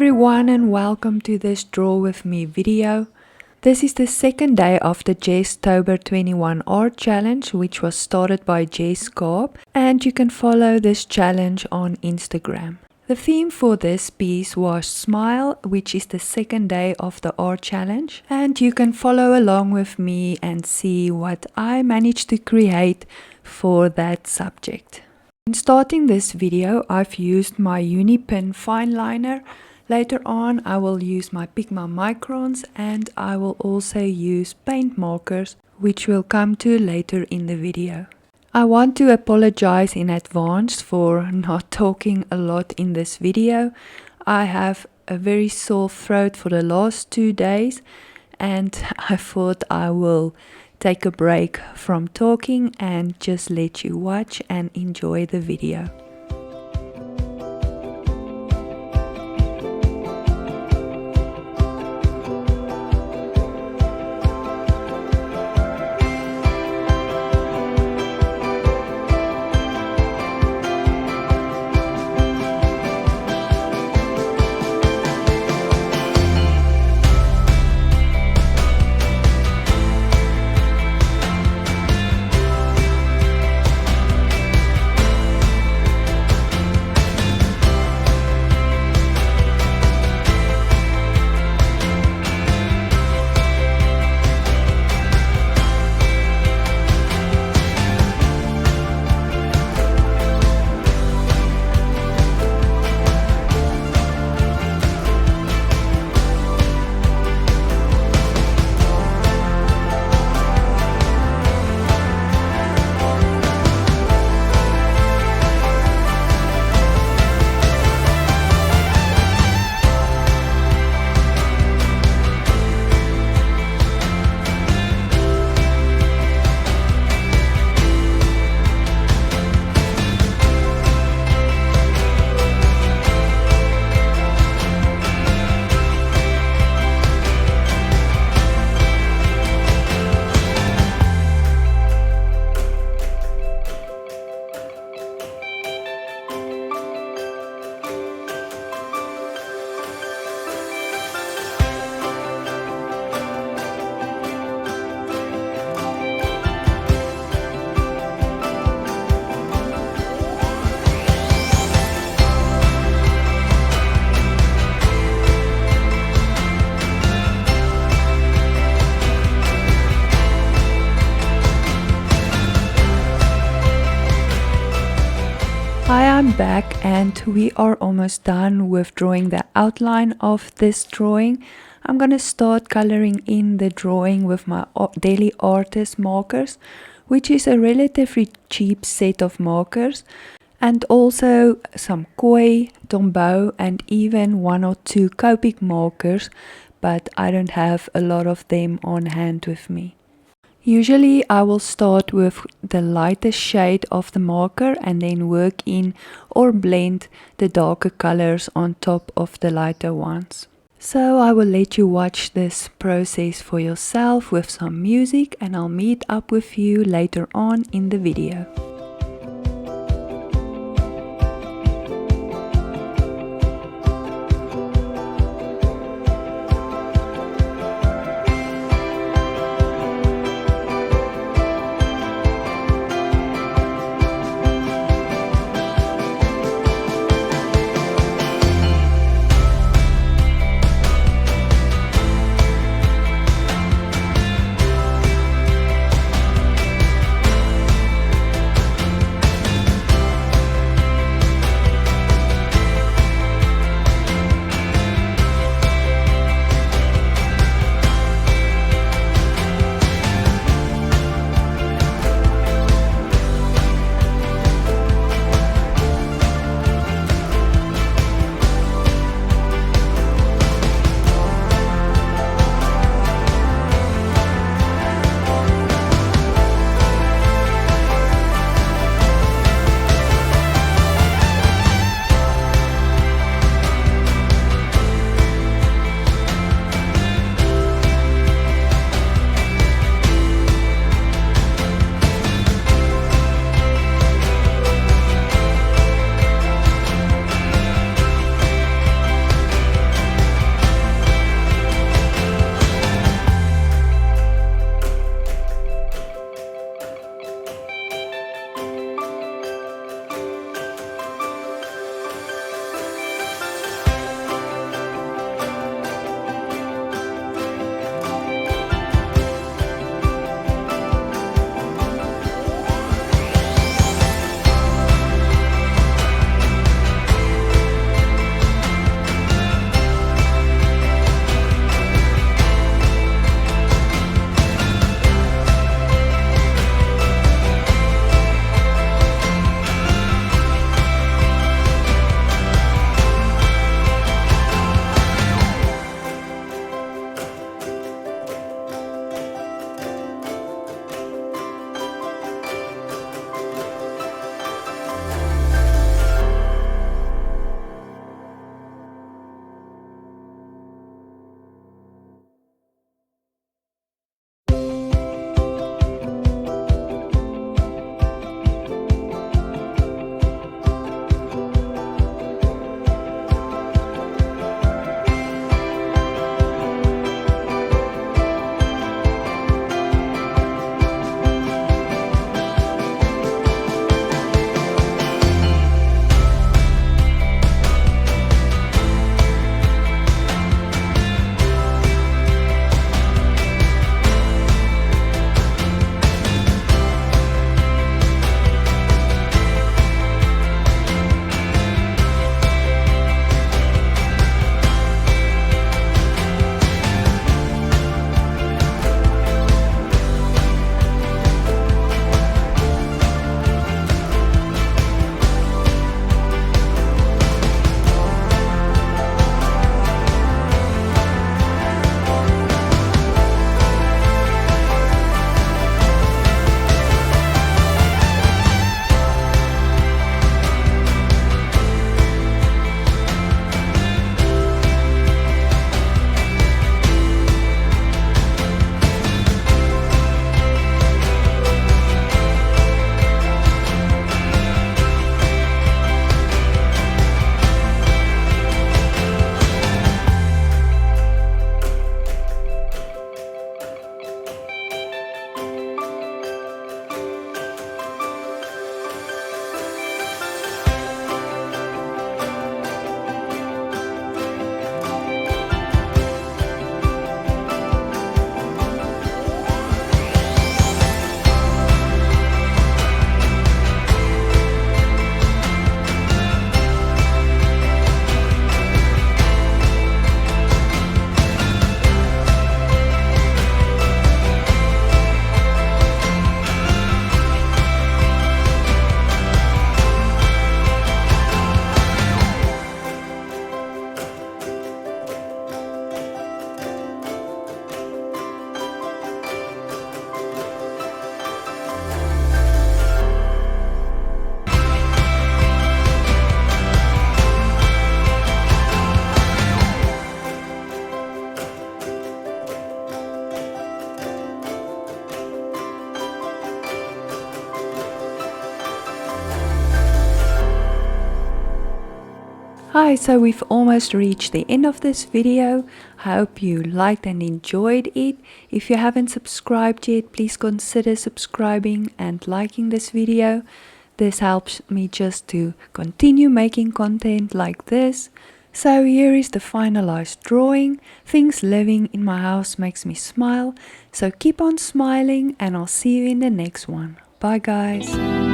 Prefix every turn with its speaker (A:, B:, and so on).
A: everyone and welcome to this Draw With Me video. This is the second day of the Jesstober 21 Art Challenge, which was started by Jess Carp, and you can follow this challenge on Instagram. The theme for this piece was Smile, which is the second day of the art challenge, and you can follow along with me and see what I managed to create for that subject. In starting this video, I've used my Unipin fine liner. Later on, I will use my Pigma microns and I will also use paint markers, which we'll come to later in the video. I want to apologize in advance for not talking a lot in this video. I have a very sore throat for the last 2 days and I thought I will take a break from talking and just let you watch and enjoy the video. Hi, I'm back and we are almost done with drawing the outline of this drawing. I'm gonna start coloring in the drawing with my Daily Artist markers, which is a relatively cheap set of markers, and also some Koi, Tombow and even 1 or 2 Copic markers, but I don't have a lot of them on hand with me. Usually I will start with the lightest shade of the marker and then work in or blend the darker colors on top of the lighter ones. So I will let you watch this process for yourself with some music and I'll meet up with you later on in the video. Hi, so we've almost reached the end of this video. I hope you liked and enjoyed it. If you haven't subscribed yet, please consider subscribing and liking this video. This helps me just to continue making content like this. So here is the finalized drawing. Things living in my house makes me smile. So keep on smiling and I'll see you in the next one. Bye guys.